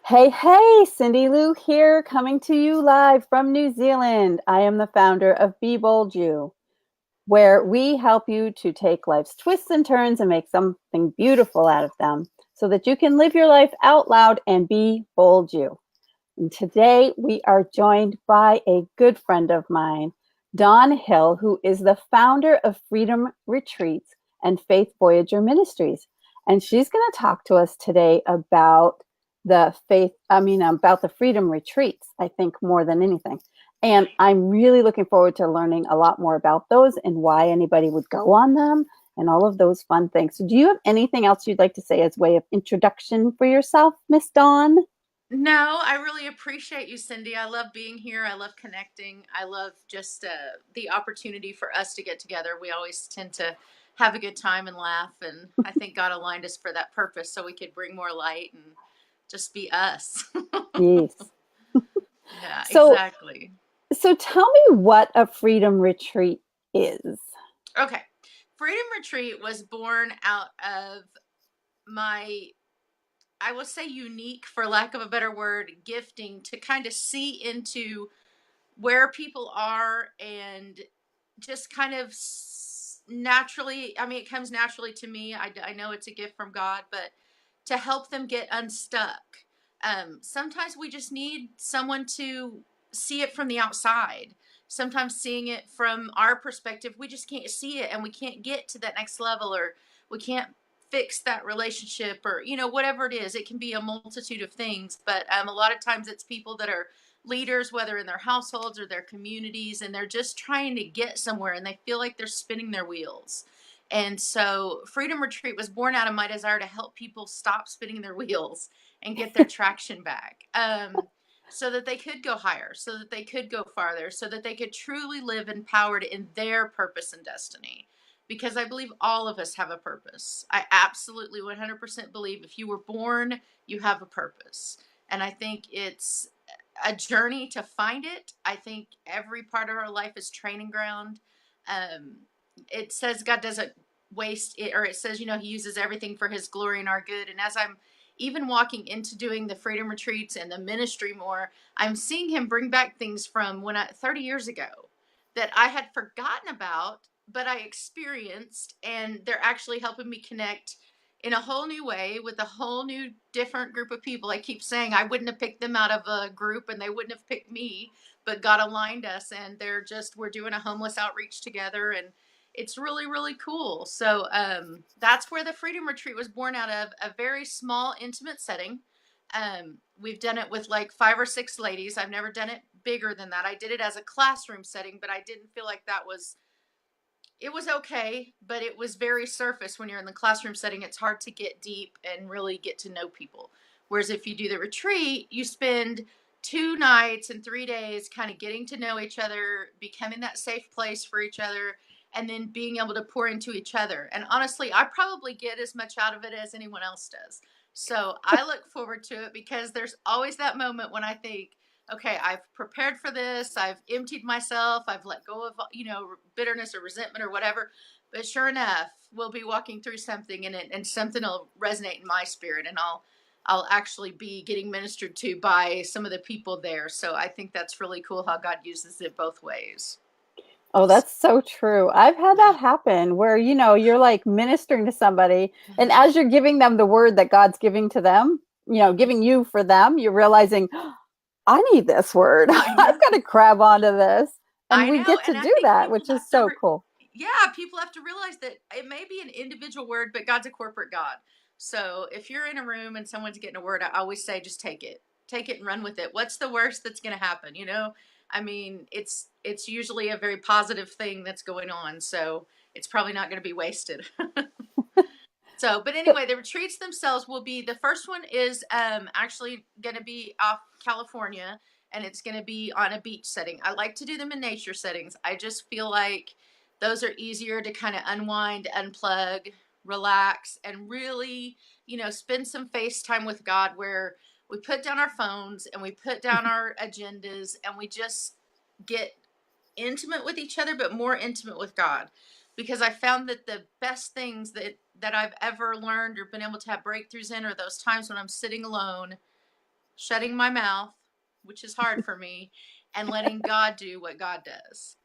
Hey, hey, Cyndilu here, coming to you live from New Zealand. I am the founder of Be Bold You, where we help you to take life's twists and turns and make something beautiful out of them so that you can live your life out loud and be bold you. And today we are joined by a good friend of mine, Dawn Hill, who is the founder of Freedom Retreats and Faith Voyager Ministries. And she's going to talk to us today about about the Freedom Retreats, I think, more than anything. And I'm really looking forward to learning a lot more about those and why anybody would go on them and all of those fun things. So do you have anything else you'd like to say as way of introduction for yourself, Miss Dawn? No, I really appreciate you, Cindy. I love being here. I love connecting. I love just the opportunity for us to get together. We always tend to have a good time and laugh. And I think God aligned us for that purpose so we could bring more light and just be us. Yes. Yeah, So, exactly. so tell me what a freedom retreat is. Okay. Freedom Retreat was born out of my, I will say, unique, for lack of a better word, gifting to kind of see into where people are and just kind of naturally, I mean, it comes naturally to me. I know it's a gift from God, but to help them get unstuck. Sometimes we just need someone to see it from the outside. Sometimes seeing it from our perspective, we just can't see it and we can't get to that next level, or we can't fix that relationship, or whatever it is. It can be a multitude of things, but a lot of times it's people that are leaders, whether in their households or their communities, and they're just trying to get somewhere and they feel like they're spinning their wheels. And so Freedom Retreat was born out of my desire to help people stop spinning their wheels and get their traction back, so that they could go higher, so that they could go farther, so that they could truly live empowered in their purpose and destiny. Because I believe all of us have a purpose. I absolutely 100% believe if you were born, you have a purpose. And I think it's a journey to find it. I think every part of our life is training ground. Um, it says God doesn't waste it, or it says, He uses everything for His glory and our good. And as I'm even walking into doing the freedom retreats and the ministry more, I'm seeing Him bring back things from 30 years ago that I had forgotten about, but I experienced, and they're actually helping me connect in a whole new way with a whole new different group of people. I keep saying I wouldn't have picked them out of a group and they wouldn't have picked me, but God aligned us, and we're doing a homeless outreach together, and it's really, really cool. So that's where the Freedom Retreat was born out of, a very small, intimate setting. We've done it with like 5 or 6 ladies. I've never done it bigger than that. I did it as a classroom setting, but I didn't feel like that was, it was okay, but it was very surface. When you're in the classroom setting, it's hard to get deep and really get to know people. Whereas if you do the retreat, you spend 2 nights and 3 days kind of getting to know each other, becoming that safe place for each other, and then being able to pour into each other. And honestly, I probably get as much out of it as anyone else does. So I look forward to it, because there's always that moment when I think, okay, I've prepared for this, I've emptied myself, I've let go of, bitterness or resentment or whatever. But sure enough, we'll be walking through something in it, and something will resonate in my spirit, and I'll actually be getting ministered to by some of the people there. So I think that's really cool how God uses it both ways. Oh, that's so true. I've had that happen where, you're like ministering to somebody, and as you're giving them the word that God's giving to them, giving you for them, you're realizing, "Oh, I need this word. I I've got know. to grab onto this." And I we know. get to And I do think that, people which is have to, so cool. yeah, people have to realize that it may be an individual word, but God's a corporate God. So if you're in a room and someone's getting a word, I always say, just take it. Take it and run with it. What's the worst that's going to happen? I mean, it's usually a very positive thing that's going on. So it's probably not going to be wasted. So, but So, anyway, the retreats themselves will be, the first one is actually going to be off California, and it's going to be on a beach setting. I like to do them in nature settings. I just feel like those are easier to kind of unwind, unplug, relax, and really, spend some face time with God, where we put down our phones and we put down our agendas and we just get intimate with each other, but more intimate with God. Because I found that the best things that I've ever learned or been able to have breakthroughs in are those times when I'm sitting alone shutting my mouth, which is hard for me, and letting God do what God does.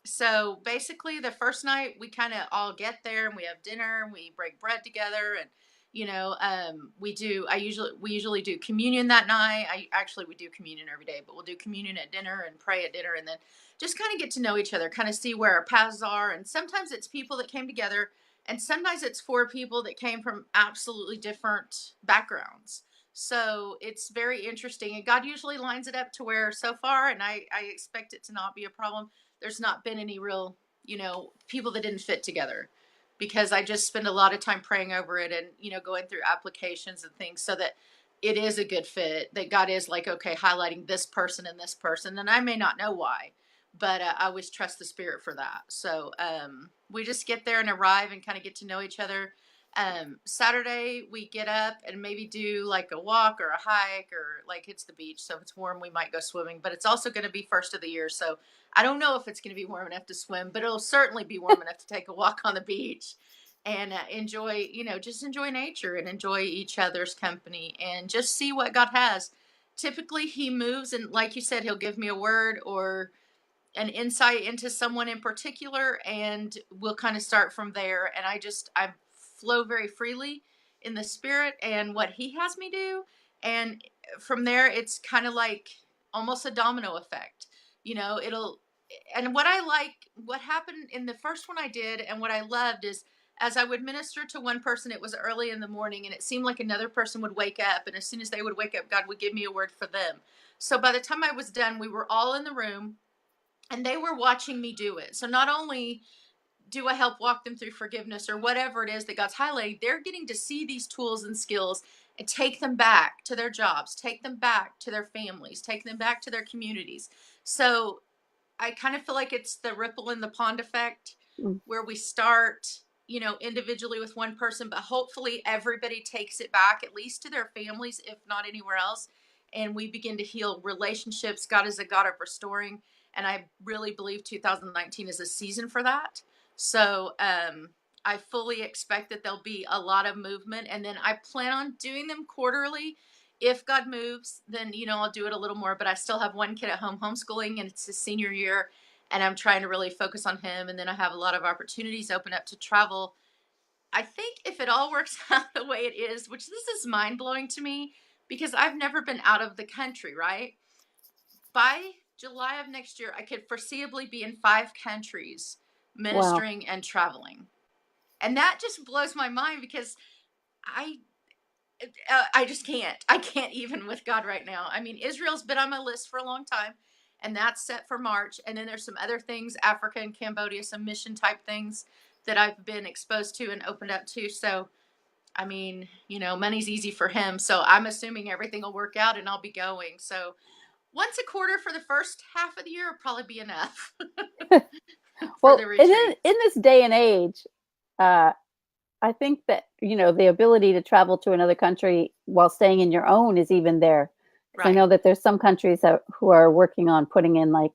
So basically the first night we kind of all get there and we have dinner and we break bread together, and we usually do communion that night. We do communion every day, but we'll do communion at dinner and pray at dinner, and then just kind of get to know each other, kind of see where our paths are. And sometimes it's people that came together, and sometimes it's four people that came from absolutely different backgrounds. So it's very interesting, and God usually lines it up to where, so far, and I expect it to not be a problem, there's not been any real, people that didn't fit together, because I just spend a lot of time praying over it and, going through applications and things so that it is a good fit, that God is like, okay, highlighting this person and this person. And I may not know why, but I always trust the Spirit for that. So we just get there and arrive and kind of get to know each other. Saturday we get up and maybe do like a walk or a hike, or like, it's the beach, so if it's warm we might go swimming, but it's also going to be first of the year, so I don't know if it's going to be warm enough to swim, but it'll certainly be warm enough to take a walk on the beach and enjoy, just enjoy nature and enjoy each other's company and just see what God has. Typically he moves, and like you said, he'll give me a word or an insight into someone in particular, and we'll kind of start from there. And I flow very freely in the Spirit and what he has me do. And from there it's kind of like almost a domino effect. It'll And what happened in the first one I did, and what I loved, is as I would minister to one person, it was early in the morning, and it seemed like another person would wake up, and as soon as they would wake up, God would give me a word for them. So by the time I was done, we were all in the room and they were watching me do it. So not only do I help walk them through forgiveness or whatever it is that God's highlighting, they're getting to see these tools and skills and take them back to their jobs, take them back to their families, take them back to their communities. So I kind of feel like it's the ripple in the pond effect, Mm. where we start, individually with one person, but hopefully everybody takes it back at least to their families, if not anywhere else. And we begin to heal relationships. God is a God of restoring. And I really believe 2019 is a season for that. So I fully expect that there'll be a lot of movement. And then I plan on doing them quarterly. If God moves, then, I'll do it a little more. But I still have one kid at home homeschooling, and it's his senior year, and I'm trying to really focus on him. And then I have a lot of opportunities open up to travel. I think if it all works out the way it is, which this is mind blowing to me because I've never been out of the country, right? By July of next year, I could foreseeably be in 5 countries Wow. ministering and traveling. And that just blows my mind, because I I just can't. I can't even with God right now. I mean, Israel's been on my list for a long time, and that's set for March. And then there's some other things, Africa and Cambodia, some mission type things that I've been exposed to and opened up to. So, I mean, money's easy for him. So I'm assuming everything will work out and I'll be going. So once a quarter for the first half of the year will probably be enough for Well, the in retreat. in this day and age, uh, I think that the ability to travel to another country while staying in your own is even there. Because I Right. know that there's some countries who are working on putting in like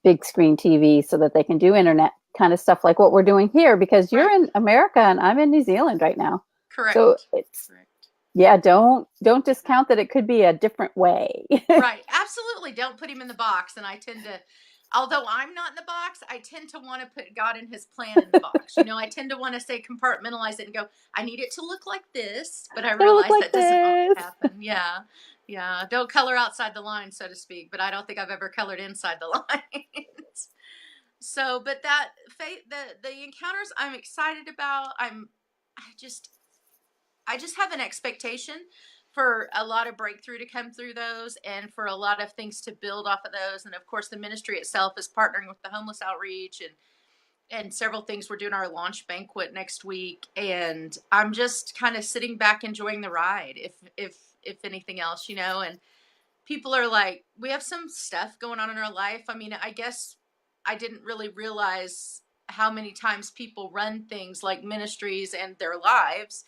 big screen TV so that they can do internet kind of stuff like what we're doing here. Because you're Right. in America and I'm in New Zealand right now, so Correct. it's Correct. yeah. Don't discount that it could be a different way. Right. Absolutely. Don't put him in the box. And I tend to, although I'm not in the box, I tend to want to put God and his plan in the box. I tend to want to say compartmentalize it and go, I need it to look like this, but I It'll look realize like that doesn't always this. happen. Yeah. Yeah. Don't color outside the line, so to speak, but I don't think I've ever colored inside the lines. So, but that faith, the encounters I'm excited about, I just, I just have an expectation for a lot of breakthrough to come through those, and for a lot of things to build off of those. And of course, the ministry itself is partnering with the homeless outreach, and several things. We're doing our launch banquet next week, and I'm just kind of sitting back enjoying the ride, if anything else, and people are like, we have some stuff going on in our life. I mean, I guess I didn't really realize how many times people run things like ministries and their lives.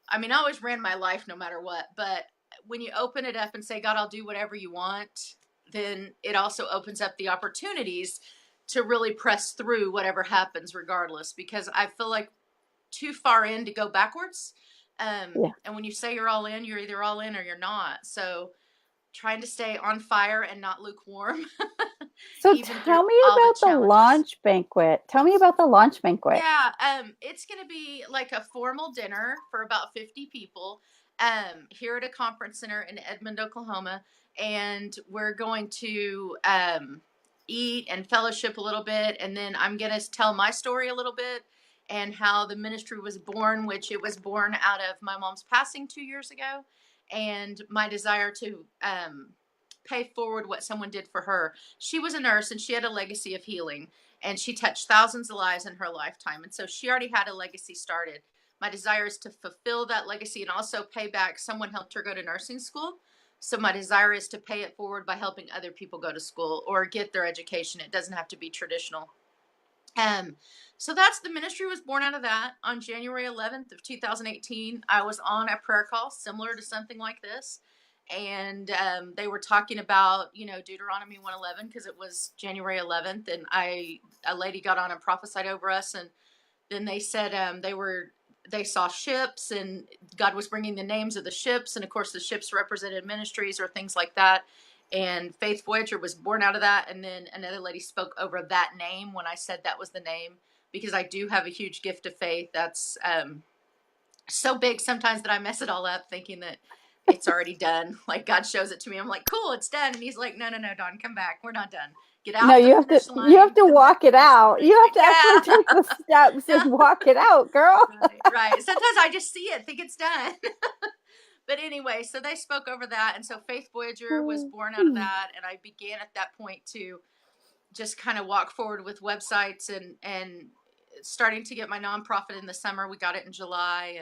I mean, I always ran my life no matter what, but when you open it up and say, God, I'll do whatever you want, then it also opens up the opportunities to really press through whatever happens regardless, because I feel like too far in to go backwards. Yeah. And when you say you're all in, you're either all in or you're not. So trying to stay on fire and not lukewarm, So even through tell me all the about the challenges. launch banquet. Tell me about the launch banquet. Yeah, it's gonna be like a formal dinner for about 50 people, here at a conference center in Edmond, Oklahoma, and we're going to eat and fellowship a little bit, and then I'm gonna tell my story a little bit and how the ministry was born, which it was born out of my mom's passing 2 years ago, and my desire to pay forward what someone did for her. She was a nurse and she had a legacy of healing, and she touched thousands of lives in her lifetime. And so she already had a legacy started. My desire is to fulfill that legacy and also pay back. Someone helped her go to nursing school. So my desire is to pay it forward by helping other people go to school or get their education. It doesn't have to be traditional. Um, so that's the ministry was born out of that. On January 11th of 2018, I was on a prayer call similar to something like this. And they were talking about, Deuteronomy 111 because it was January 11th. And a lady got on and prophesied over us. And then they said they saw ships and God was bringing the names of the ships. And of course, the ships represented ministries or things like that. And Faith Voyager was born out of that. And then another lady spoke over that name when I said that was the name, because I do have a huge gift of faith that's so big sometimes that I mess it all up thinking that it's already done. Like God shows it to me. I'm like, cool, it's done. And he's like, no, Dawn, come back. We're not done. Get No, off the finish you have line. to Come back walk to it the out. starting You have line. to actually take the steps Yeah. and walk it out, girl. Right. Sometimes I just see it, think it's done. But anyway, so they spoke over that. And so Faith Voyager was born out of that. And I began at that point to just kind of walk forward with websites and starting to get my nonprofit in the summer. We got it in July.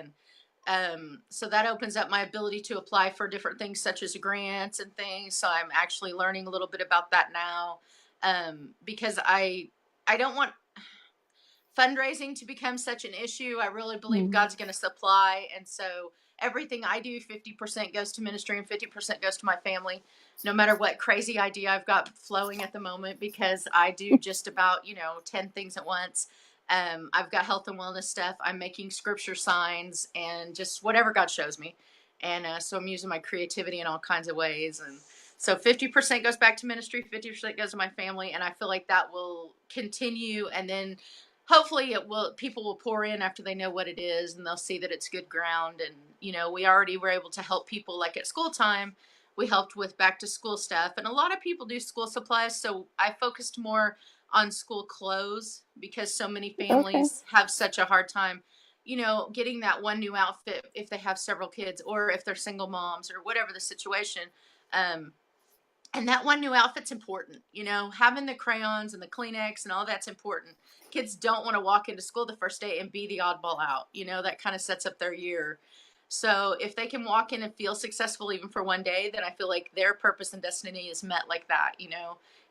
And so that opens up my ability to apply for different things such as grants and things. So I'm actually learning a little bit about that now, because I don't want fundraising to become such an issue. I really believe God's going to supply. And so everything I do, 50% goes to ministry and 50% goes to my family, no matter what crazy idea I've got flowing at the moment, because I do just about, 10 things at once. I've got health and wellness stuff. I'm making scripture signs and just whatever God shows me. And so I'm using my creativity in all kinds of ways. And so 50% goes back to ministry, 50% goes to my family. And I feel like that will continue. And then hopefully people will pour in after they know what it is and they'll see that it's good ground. And we already were able to help people, like at school time we helped with back to school stuff, and a lot of people do school supplies, so I focused more on school clothes because so many Okay. families have such a hard time getting that one new outfit if they have several kids or if they're single moms or whatever the situation. um, and that one new outfit's important, having the crayons and the Kleenex and all that's important. Kids don't want to walk into school the first day and be the oddball out. That kind of sets up their year. So if they can walk in and feel successful even for one day, then I feel like their purpose and destiny is met like that.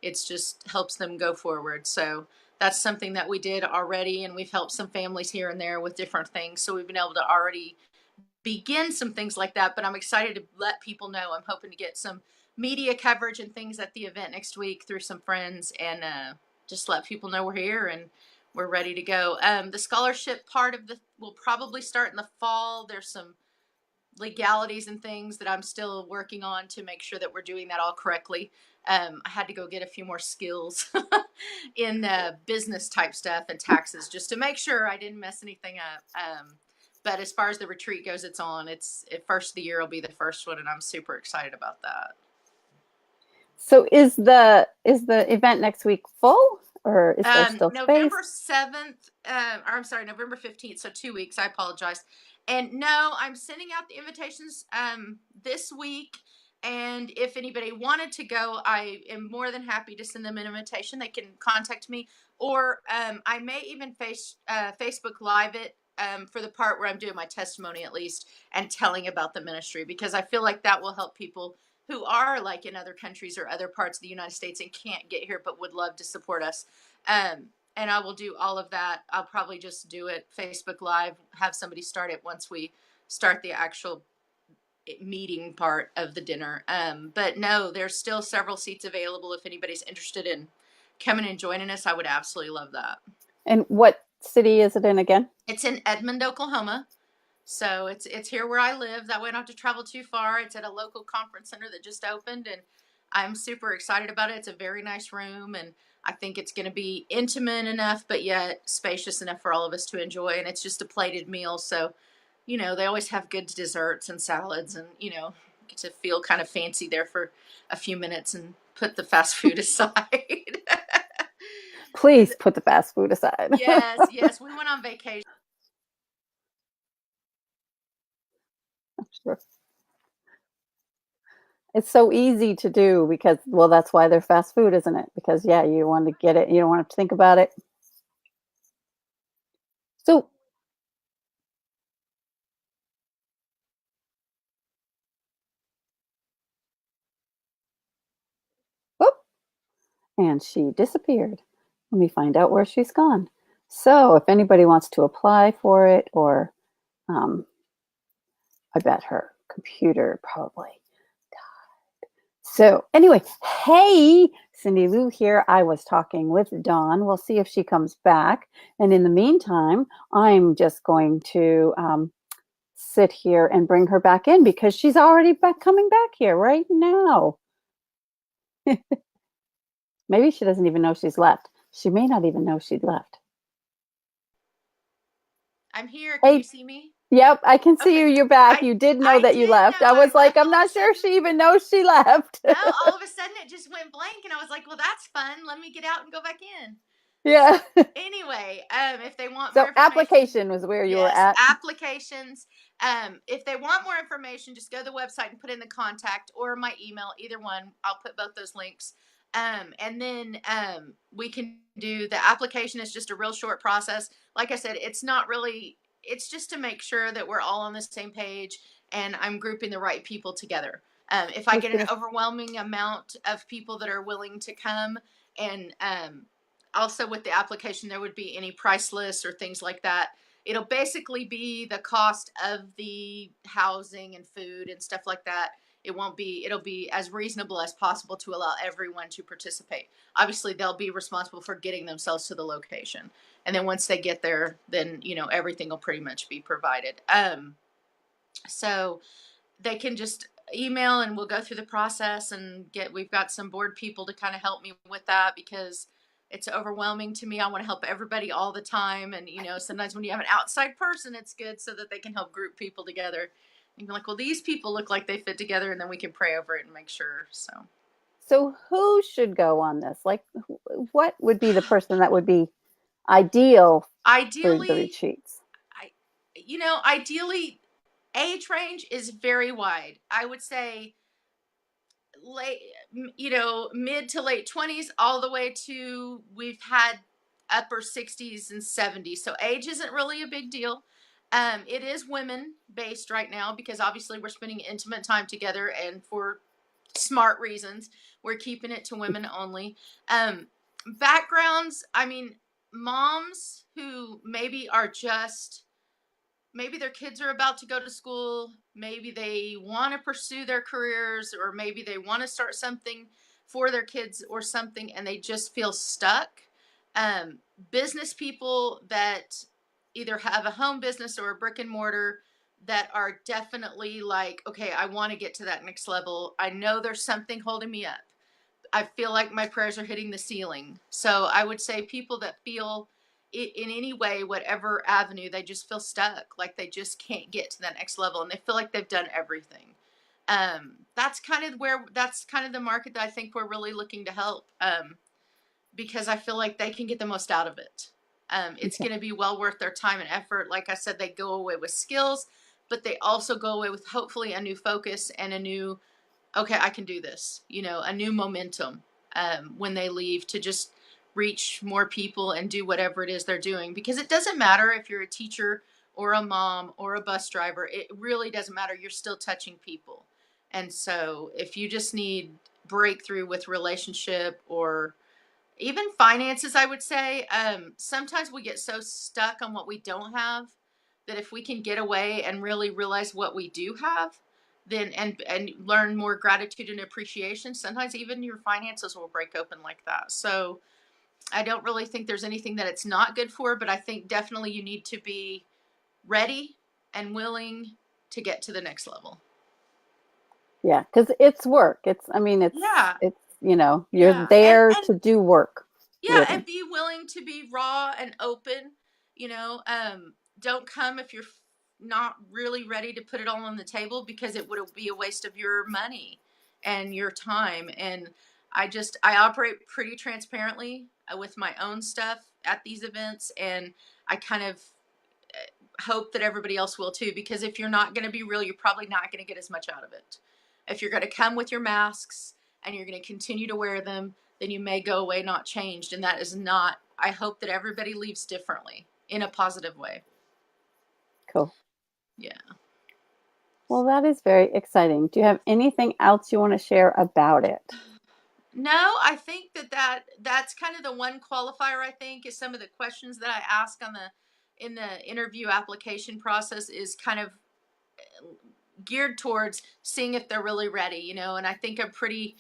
It's just helps them go forward. So that's something that we did already. And we've helped some families here and there with different things. So we've been able to already begin some things like that, but I'm excited to let people know. I'm hoping to get some media coverage and things at the event next week through some friends, and just let people know we're here and we're ready to go. The scholarship part of the will probably start in the fall. There's some legalities and things that I'm still working on to make sure that we're doing that all correctly. I had to go get a few more skills in business type stuff and taxes just to make sure I didn't mess anything up. But as far as the retreat goes, it's on. It's first of the year will be the first one, and I'm super excited about that. So is the event next week full, or is there still space? November 7th, or I'm sorry, November 15th. So 2 weeks. I apologize. And no, I'm sending out the invitations this week. And if anybody wanted to go, I am more than happy to send them an invitation. They can contact me, or I may even Facebook Live it for the part where I'm doing my testimony at least and telling about the ministry, because I feel like that will help people who are like in other countries or other parts of the United States and can't get here but would love to support us. And I will do all of that. I'll probably just do it Facebook Live, have somebody start it once we start the actual meeting part of the dinner. But no, there's still several seats available. If anybody's interested in coming and joining us, I would absolutely love that. And what city is it in again? It's in Edmond, Oklahoma. So it's here where I live. That way I don't have to travel too far. It's at a local conference center that just opened, and I'm super excited about it. It's a very nice room, and I think it's going to be intimate enough, but yet spacious enough for all of us to enjoy. And it's just a plated meal, so they always have good desserts and salads, and get to feel kind of fancy there for a few minutes and put the fast food aside. Please put the fast food aside. Yes, yes, we went on vacation. Sure. It's so easy to do because, well, that's why they're fast food, isn't it? Because, yeah, you want to get it, you don't want to think about it. So, whoop, and she disappeared. Let me find out where she's gone. So, if anybody wants to apply for it, or um, I bet her computer probably. So, anyway, hey, Cyndilu here. I was talking with Dawn. We'll see if she comes back. And in the meantime, I'm just going to sit here and bring her back in because she's already coming back here right now. Maybe she doesn't even know she's left. She may not even know she'd left. I'm here. Can you Hey, see me? yep, I can see Okay. you. You're back. I You did know I that you did left. know. I was like, I'm All of a not sure sudden, she even knows she left. no, all of a sudden it just went blank, and I was like, well, that's fun. Let me get out and go back in. So Yeah. anyway, if they want more So information, application was where you were yes, at. applications. If they want more information, just go to the website and put in the contact or my email, either one. I'll put both those links. And then we can do the application is just a real short process. Like I said, it's not really. It's just to make sure that we're all on the same page and I'm grouping the right people together. If I I was get an gonna overwhelming amount of people that are willing to come, and also with the application, there would be any price lists or things like that. It'll basically be the cost of the housing and food and stuff like that. It'll be as reasonable as possible to allow everyone to participate. Obviously, they'll be responsible for getting themselves to the location. And then once they get there, then, everything will pretty much be provided. So they can just email and we'll go through the process and we've got some board people to kind of help me with that because it's overwhelming to me. I want to help everybody all the time. And, sometimes when you have an outside person, it's good so that they can help group people together and be like, well, these people look like they fit together. And then we can pray over it and make sure. So who should go on this? Like, what would be the person that would be ideal for the Ideally, retreats? ideally, age range is very wide. I would say late, mid to late 20s, all the way to we've had upper 60s and 70s. So age isn't really a big deal. It is women based right now because obviously we're spending intimate time together, and for smart reasons, we're keeping it to women only. Backgrounds, I mean, moms who maybe their kids are about to go to school, maybe they want to pursue their careers, or maybe they want to start something for their kids or something and they just feel stuck. um, Business people that either have a home business or a brick and mortar that are definitely like, okay, I want to get to that next level. I know there's something holding me up. I feel like my prayers are hitting the ceiling. So I would say people that feel in any way, whatever avenue, they just feel stuck, like they just can't get to that next level, and they feel like they've done everything. That's kind of the market that I think we're really looking to help, because I feel like they can get the most out of it. It's Okay. going to be well worth their time and effort. Like I said, they go away with skills, but they also go away with hopefully a new focus and a new, okay, I can do this, a new momentum, when they leave to just reach more people and do whatever it is they're doing. Because it doesn't matter if you're a teacher or a mom or a bus driver, it really doesn't matter. You're still touching people. And so if you just need breakthrough with relationship or even finances, I would say, sometimes we get so stuck on what we don't have that if we can get away and really realize what we do have, then and learn more gratitude and appreciation, sometimes even your finances will break open like that. So I don't really think there's anything that it's not good for, but I think definitely you need to be ready and willing to get to the next level. Yeah, because it's work. Yeah. It's, you're Yeah. And there and to do work, yeah, really. and be willing to be raw and open. You know, don't come if you're not really ready to put it all on the table, because it would be a waste of your money and your time. And I operate pretty transparently with my own stuff at these events, and I kind of hope that everybody else will too, because if you're not going to be real, you're probably not going to get as much out of it. If you're going to come with your masks and you're going to continue to wear them, then you may go away not changed. And that is not, I hope that everybody leaves differently in a positive way. Cool. Yeah. Well, that is very exciting. Do you have anything else you want to share about it? No, I think that's kind of the one qualifier, I think, is some of the questions that I ask in the interview application process is kind of geared towards seeing if they're really ready, and I think I'm pretty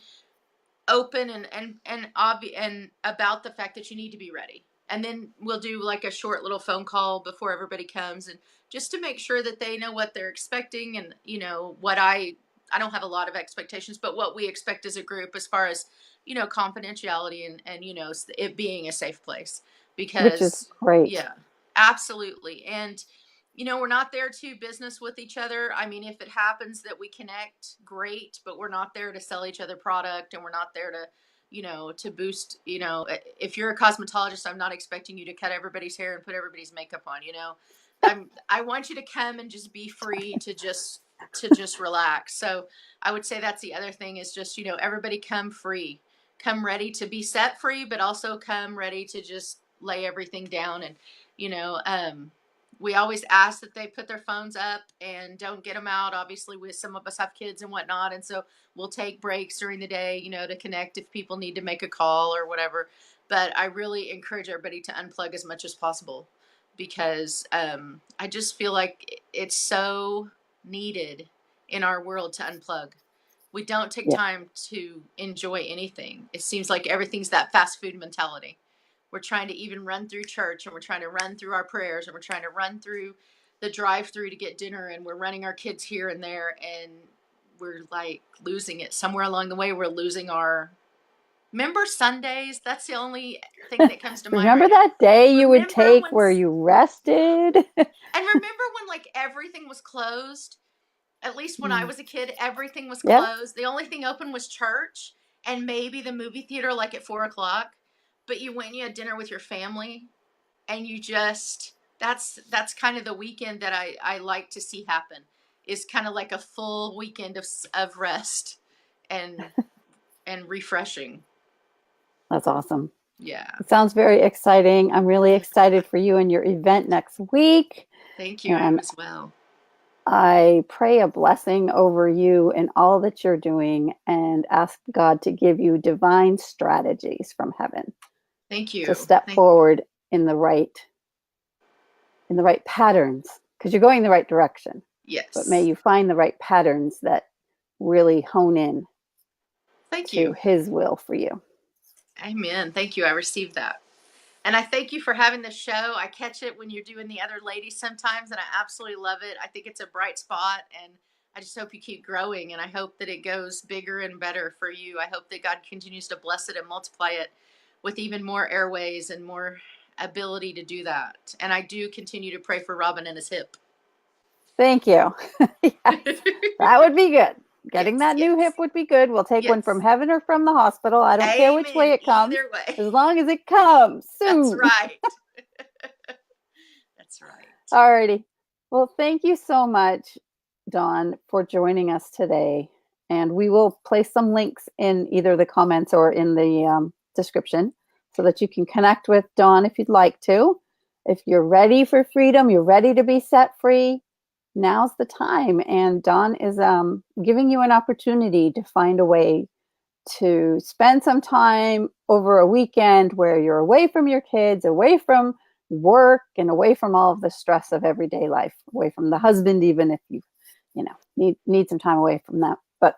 open and obvious and about the fact that you need to be ready. And then we'll do like a short little phone call before everybody comes, and just to make sure that they know what they're expecting, and what I don't have a lot of expectations, but what we expect as a group as far as confidentiality and it being a safe place, Which is because great. yeah, absolutely. And we're not there to business with each other. I mean, if it happens that we connect, great, but we're not there to sell each other product, and we're not there to, to boost, if you're a cosmetologist, I'm not expecting you to cut everybody's hair and put everybody's makeup on, I want you to come and just be free to just relax. So I would say that's the other thing is just, everybody come free, come ready to be set free, but also come ready to just lay everything down. And, you know, um, we always ask that they put their phones up and don't get them out. Obviously, some of us have kids and whatnot, and so we'll take breaks during the day, to connect if people need to make a call or whatever. But I really encourage everybody to unplug as much as possible, because I just feel like it's so needed in our world to unplug. We don't take Yeah. time to enjoy anything. It seems like everything's that fast food mentality. We're trying to even run through church, and we're trying to run through our prayers, and we're trying to run through the drive through to get dinner, and we're running our kids here and there, and we're like losing it. Somewhere along the way, we're losing our, remember Sundays? That's the only thing that comes to mind Remember right now. that day you would Remember take when, where you rested? and remember when like everything was closed? At least when I was a kid, everything was Yeah. closed. The only thing open was church and maybe the movie theater, like at 4 o'clock. But you went and you had dinner with your family, and you just, that's kind of the weekend that I like to see happen, is kind of like a full weekend of rest and refreshing. That's awesome. Yeah. It sounds very exciting. I'm really excited for you and your event next week. Thank you. I am And as well. I pray a blessing over you and all that you're doing, and ask God to give you divine strategies from heaven Thank to you. step forward in the right patterns, because you're going in the right direction. But may Yes. you find the right patterns that really hone in Thank to you. his will for you. Amen. Thank you. I received that. And I thank you for having the show. I catch it when you're doing the other ladies sometimes, and I absolutely love it. I think it's a bright spot, and I just hope you keep growing, and I hope that it goes bigger and better for you. I hope that God continues to bless it and multiply it with even more airways and more ability to do that. And I do continue to pray for Robin and his hip. Thank you. Yes, that would be good. Getting Yes, that new hip yes, would be good. We'll take one from yes. heaven or from the hospital. I don't care which way Amen. it comes, Either way. as long as it comes That's soon. right. That's right. Alrighty. Well, thank you so much, Dawn, for joining us today. And we will place some links in either the comments or in the description, so that you can connect with Dawn if you'd like to. If you're ready for freedom, you're ready to be set free, now's the time. And Dawn is giving you an opportunity to find a way to spend some time over a weekend where you're away from your kids, away from work, and away from all of the stress of everyday life, away from the husband, even if you need some time away from that. But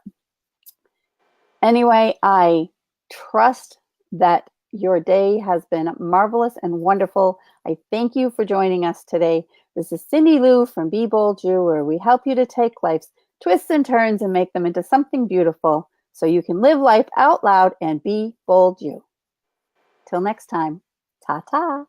anyway, I trust that your day has been marvelous and wonderful. I thank you for joining us today. This is Cyndilu from Be Bold You, where we help you to take life's twists and turns and make them into something beautiful so you can live life out loud and be bold you. Till next time, ta-ta.